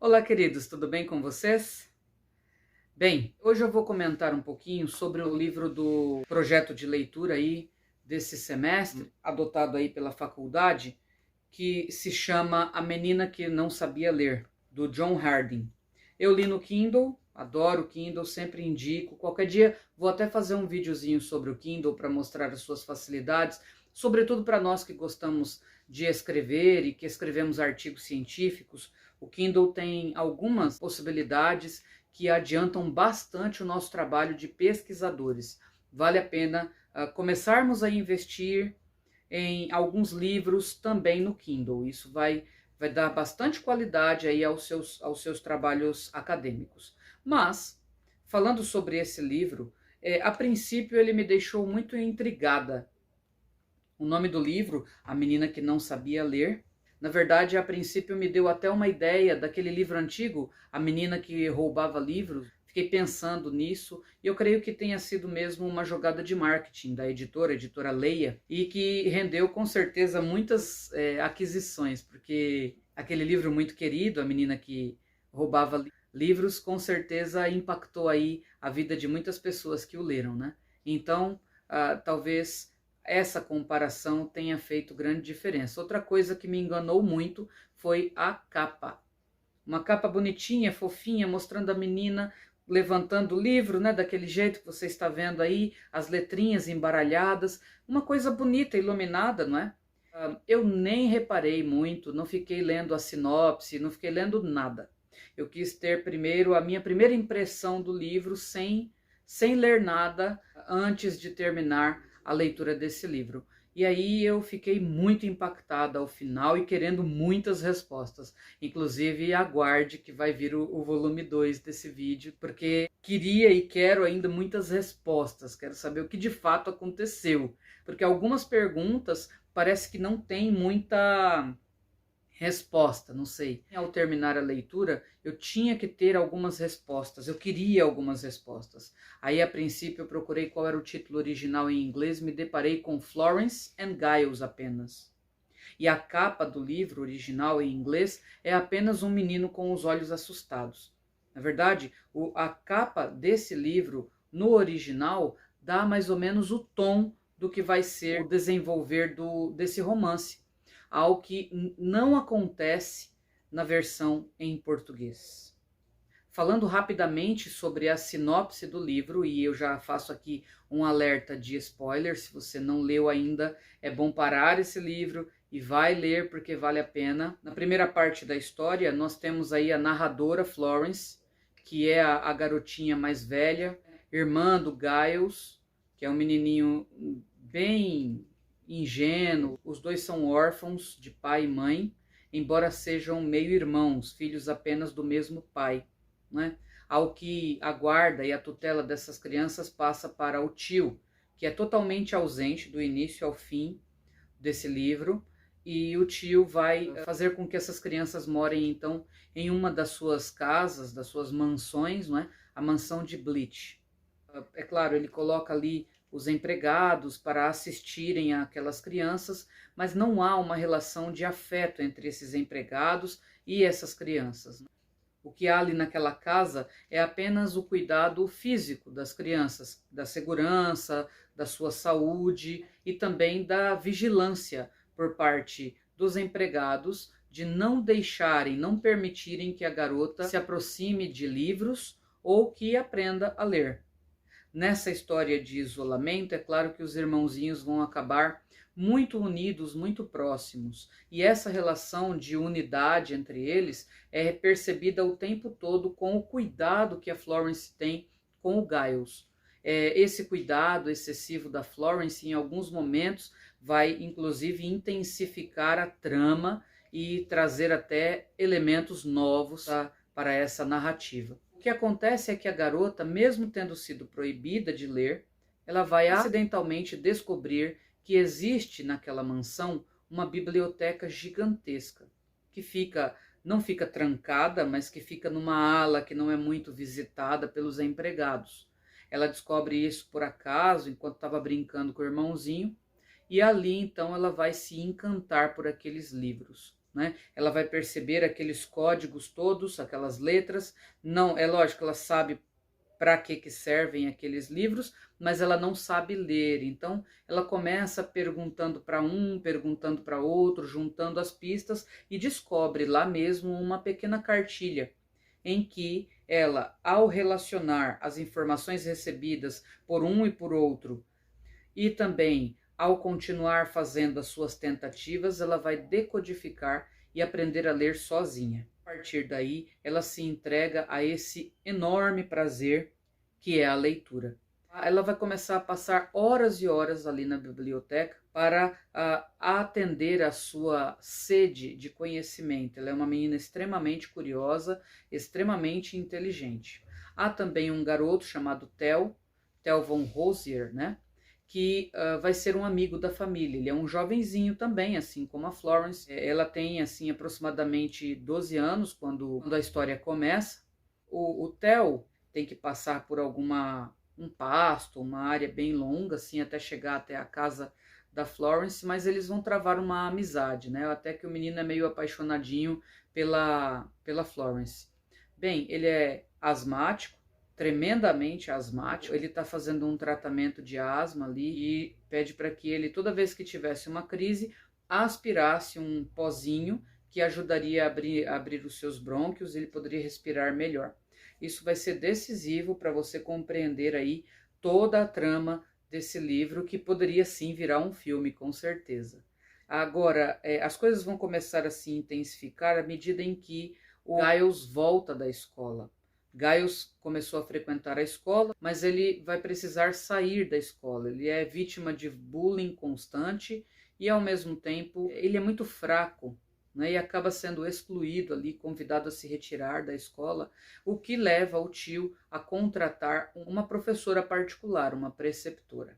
Olá, queridos, tudo bem com vocês? Bem, hoje eu vou comentar um pouquinho sobre o livro do projeto de leitura aí desse semestre, adotado aí pela faculdade, que se chama A Menina que Não Sabia Ler, do John Harding. Eu li no Kindle, adoro o Kindle, sempre indico. Qualquer dia vou até fazer um videozinho sobre o Kindle para mostrar as suas facilidades, sobretudo para nós que gostamos de escrever e que escrevemos artigos científicos. O Kindle tem algumas possibilidades que adiantam bastante o nosso trabalho de pesquisadores. Vale a pena começarmos a investir em alguns livros também no Kindle. Isso vai dar bastante qualidade aí aos seus trabalhos acadêmicos. Mas, falando sobre esse livro, a princípio ele me deixou muito intrigada. O nome do livro, A Menina que Não Sabia Ler, na verdade, a princípio me deu até uma ideia daquele livro antigo, A Menina que Roubava Livros. Fiquei pensando nisso e eu creio que tenha sido mesmo uma jogada de marketing da editora, a editora Leia, e que rendeu com certeza muitas aquisições, porque aquele livro muito querido, A Menina que Roubava Livros, com certeza impactou aí a vida de muitas pessoas que o leram, né? Então, talvez essa comparação tenha feito grande diferença. Outra coisa que me enganou muito foi a capa. Uma capa bonitinha, fofinha, mostrando a menina levantando o livro, né, daquele jeito que você está vendo aí, as letrinhas embaralhadas, uma coisa bonita, iluminada, não é? Eu nem reparei muito, não fiquei lendo a sinopse, não fiquei lendo nada. Eu quis ter primeiro a minha primeira impressão do livro sem ler nada antes de terminar a leitura desse livro. E aí eu fiquei muito impactada ao final e querendo muitas respostas. Inclusive, aguarde que vai vir o volume 2 desse vídeo, porque queria e quero ainda muitas respostas. Quero saber o que de fato aconteceu. Porque algumas perguntas parece que não tem muita resposta, não sei. Ao terminar a leitura, eu tinha que ter algumas respostas, eu queria algumas respostas. Aí, a princípio, eu procurei qual era o título original em inglês, me deparei com Florence and Giles apenas. E a capa do livro original em inglês é apenas um menino com os olhos assustados. Na verdade, a capa desse livro, no original, dá mais ou menos o tom do que vai ser o desenvolver desse romance, ao que não acontece na versão em português. Falando rapidamente sobre a sinopse do livro, e eu já faço aqui um alerta de spoiler, se você não leu ainda, é bom parar esse livro e vai ler porque vale a pena. Na primeira parte da história, nós temos aí a narradora Florence, que é a garotinha mais velha, irmã do Giles, que é um menininho bem ingênuo. Os dois são órfãos de pai e mãe, embora sejam meio-irmãos, filhos apenas do mesmo pai, né? Ao que a guarda e a tutela dessas crianças passa para o tio, que é totalmente ausente do início ao fim desse livro, e o tio vai fazer com que essas crianças morem então em uma das suas casas, das suas mansões, não é? A mansão de Bleach. É claro, ele coloca ali os empregados para assistirem àquelas crianças, mas não há uma relação de afeto entre esses empregados e essas crianças. O que há ali naquela casa é apenas o cuidado físico das crianças, da segurança, da sua saúde e também da vigilância por parte dos empregados de não deixarem, não permitirem que a garota se aproxime de livros ou que aprenda a ler. Nessa história de isolamento, é claro que os irmãozinhos vão acabar muito unidos, muito próximos. E essa relação de unidade entre eles é percebida o tempo todo com o cuidado que a Florence tem com o Giles. Esse cuidado excessivo da Florence, em alguns momentos, vai inclusive intensificar a trama e trazer até elementos novos para essa narrativa. O que acontece é que a garota, mesmo tendo sido proibida de ler, ela vai acidentalmente descobrir que existe naquela mansão uma biblioteca gigantesca, que não fica trancada, mas que fica numa ala que não é muito visitada pelos empregados. Ela descobre isso por acaso, enquanto estava brincando com o irmãozinho, e ali então ela vai se encantar por aqueles livros. né? Ela vai perceber aqueles códigos todos, aquelas letras. Não, é lógico, ela sabe para que servem aqueles livros, mas ela não sabe ler. Então, ela começa perguntando para um, perguntando para outro, juntando as pistas e descobre lá mesmo uma pequena cartilha em que ela, ao relacionar as informações recebidas por um e por outro, e também ao continuar fazendo as suas tentativas, ela vai decodificar e aprender a ler sozinha. A partir daí, ela se entrega a esse enorme prazer que é a leitura. Ela vai começar a passar horas e horas ali na biblioteca para atender a sua sede de conhecimento. Ela é uma menina extremamente curiosa, extremamente inteligente. Há também um garoto chamado Theo von Rosier, né? Que vai ser um amigo da família. Ele é um jovenzinho também, assim como a Florence. Ela tem assim aproximadamente 12 anos quando a história começa. O Theo tem que passar por um pasto, uma área bem longa, assim, até chegar até a casa da Florence, mas eles vão travar uma amizade, né? Até que o menino é meio apaixonadinho pela Florence. Bem, ele é asmático, tremendamente asmático. Ele está fazendo um tratamento de asma ali e pede para que ele, toda vez que tivesse uma crise, aspirasse um pozinho que ajudaria a abrir os seus brônquios e ele poderia respirar melhor. Isso vai ser decisivo para você compreender aí toda a trama desse livro, que poderia sim virar um filme, com certeza. Agora, as coisas vão começar a se intensificar à medida em que o Giles volta da escola. Giles começou a frequentar a escola, mas ele vai precisar sair da escola. Ele é vítima de bullying constante e, ao mesmo tempo, ele é muito fraco, né, e acaba sendo excluído ali, convidado a se retirar da escola, o que leva o tio a contratar uma professora particular, uma preceptora.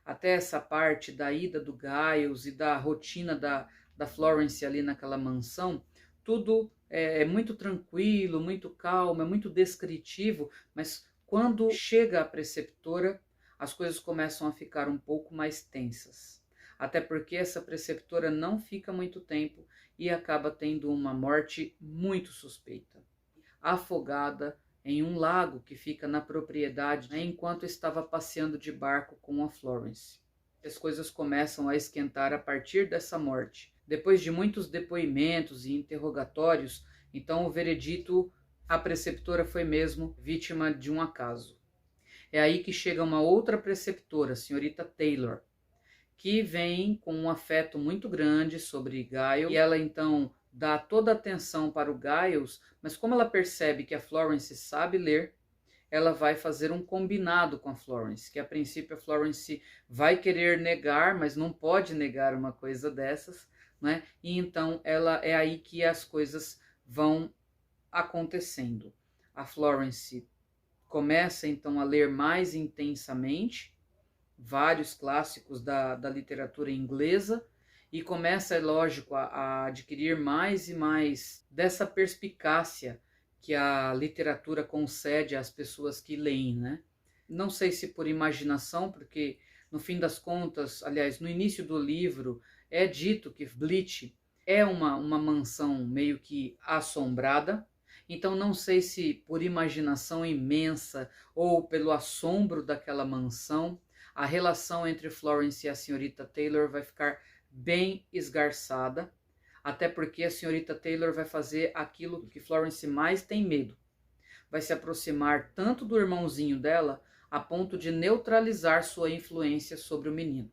Até essa parte da ida do Giles e da rotina da Florence ali naquela mansão, tudo é muito tranquilo, muito calmo, é muito descritivo, mas quando chega a preceptora, as coisas começam a ficar um pouco mais tensas. Até porque essa preceptora não fica muito tempo e acaba tendo uma morte muito suspeita, afogada em um lago que fica na propriedade, né, enquanto estava passeando de barco com a Florence. As coisas começam a esquentar a partir dessa morte. Depois de muitos depoimentos e interrogatórios, então o veredito: a preceptora foi mesmo vítima de um acaso. É aí que chega uma outra preceptora, a senhorita Taylor, que vem com um afeto muito grande sobre Giles, e ela então dá toda a atenção para o Giles, mas como ela percebe que a Florence sabe ler, ela vai fazer um combinado com a Florence, que a princípio a Florence vai querer negar, mas não pode negar uma coisa dessas, né? E então é aí que as coisas vão acontecendo. A Florence começa então a ler mais intensamente vários clássicos da literatura inglesa e começa, é lógico, a adquirir mais e mais dessa perspicácia que a literatura concede às pessoas que leem, né? Não sei se por imaginação, porque no fim das contas, aliás, no início do livro, é dito que Bleach é uma mansão meio que assombrada. Então não sei se por imaginação imensa ou pelo assombro daquela mansão, a relação entre Florence e a senhorita Taylor vai ficar bem esgarçada, até porque a senhorita Taylor vai fazer aquilo que Florence mais tem medo. Vai se aproximar tanto do irmãozinho dela a ponto de neutralizar sua influência sobre o menino.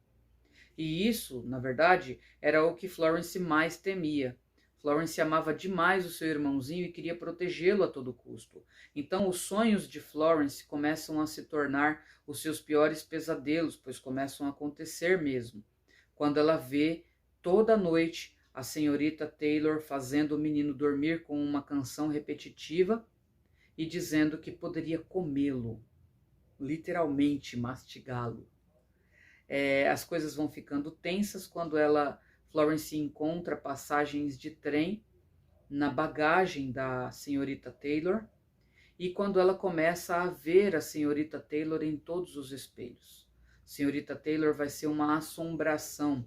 E isso, na verdade, era o que Florence mais temia. Florence amava demais o seu irmãozinho e queria protegê-lo a todo custo. Então os sonhos de Florence começam a se tornar os seus piores pesadelos, pois começam a acontecer mesmo, quando ela vê toda noite a senhorita Taylor fazendo o menino dormir com uma canção repetitiva e dizendo que poderia comê-lo, literalmente mastigá-lo. As coisas vão ficando tensas quando Florence encontra passagens de trem na bagagem da senhorita Taylor e quando ela começa a ver a senhorita Taylor em todos os espelhos. Senhorita Taylor vai ser uma assombração,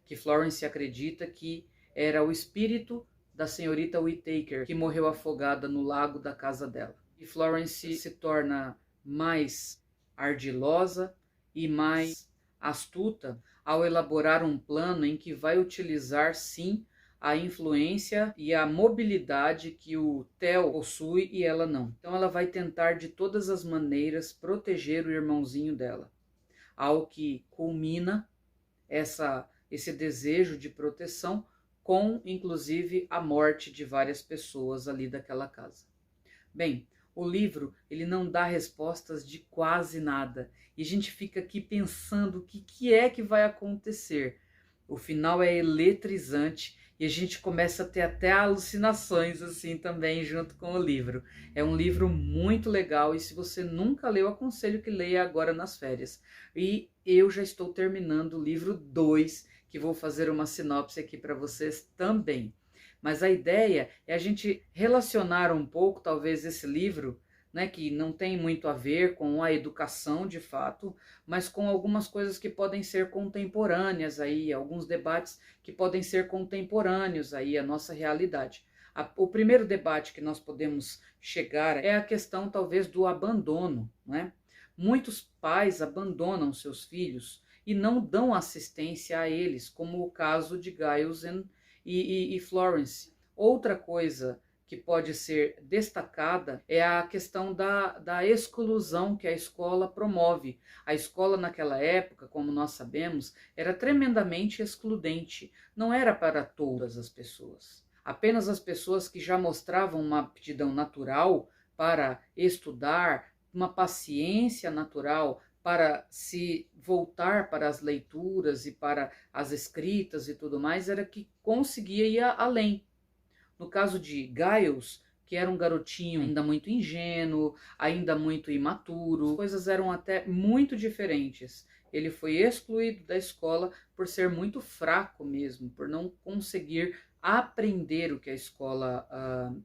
que Florence acredita que era o espírito da senhorita Whittaker, que morreu afogada no lago da casa dela. E Florence se torna mais ardilosa e mais astuta ao elaborar um plano em que vai utilizar, sim, a influência e a mobilidade que o Theo possui e ela não. Então ela vai tentar de todas as maneiras proteger o irmãozinho dela, ao que culmina esse desejo de proteção com, inclusive, a morte de várias pessoas ali daquela casa. Bem, o livro ele não dá respostas de quase nada e a gente fica aqui pensando o que é que vai acontecer. O final é eletrizante e a gente começa a ter até alucinações assim também junto com o livro. É um livro muito legal e se você nunca leu, aconselho que leia agora nas férias. E eu já estou terminando o livro 2, que vou fazer uma sinopse aqui para vocês também. Mas a ideia é a gente relacionar um pouco, talvez, esse livro, né, que não tem muito a ver com a educação de fato, mas com algumas coisas que podem ser contemporâneas aí, alguns debates que podem ser contemporâneos aí à nossa realidade. O primeiro debate que nós podemos chegar é a questão talvez do abandono, né? Muitos pais abandonam seus filhos e não dão assistência a eles, como o caso de Giles e Florence. Outra coisa que pode ser destacada é a questão da exclusão que a escola promove. A escola naquela época, como nós sabemos, era tremendamente excludente. Não era para todas as pessoas. Apenas as pessoas que já mostravam uma aptidão natural para estudar, uma paciência natural para se voltar para as leituras e para as escritas e tudo mais, era que conseguia ir além. No caso de Giles, que era um garotinho ainda muito ingênuo, ainda muito imaturo, as coisas eram até muito diferentes. Ele foi excluído da escola por ser muito fraco mesmo, por não conseguir aprender o que a escola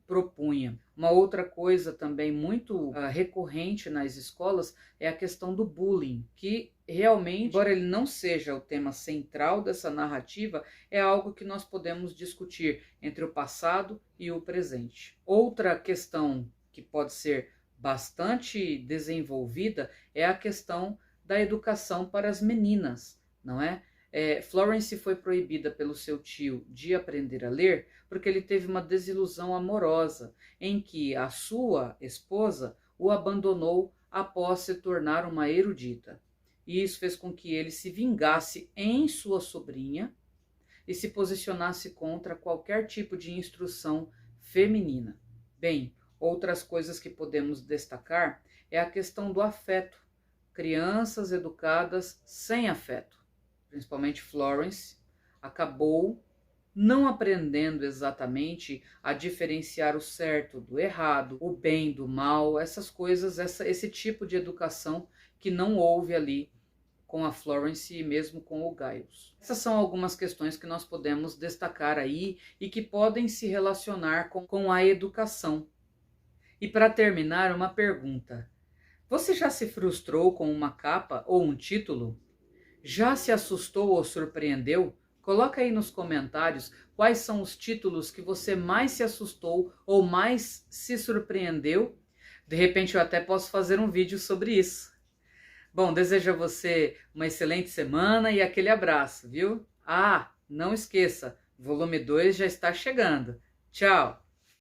propunha. Uma outra coisa também muito recorrente nas escolas é a questão do bullying, que realmente, embora ele não seja o tema central dessa narrativa, é algo que nós podemos discutir entre o passado e o presente. Outra questão que pode ser bastante desenvolvida é a questão da educação para as meninas, não é? Florence foi proibida pelo seu tio de aprender a ler porque ele teve uma desilusão amorosa em que a sua esposa o abandonou após se tornar uma erudita. E isso fez com que ele se vingasse em sua sobrinha e se posicionasse contra qualquer tipo de instrução feminina. Bem, outras coisas que podemos destacar é a questão do afeto. Crianças educadas sem afeto, principalmente Florence, acabou não aprendendo exatamente a diferenciar o certo do errado, o bem do mal, essas coisas, esse tipo de educação que não houve ali com a Florence e mesmo com o Giles. Essas são algumas questões que nós podemos destacar aí e que podem se relacionar com a educação. E para terminar, uma pergunta. Você já se frustrou com uma capa ou um título? Já se assustou ou surpreendeu? Coloca aí nos comentários quais são os títulos que você mais se assustou ou mais se surpreendeu. De repente eu até posso fazer um vídeo sobre isso. Bom, desejo a você uma excelente semana e aquele abraço, viu? Ah, não esqueça, volume 2 já está chegando. Tchau!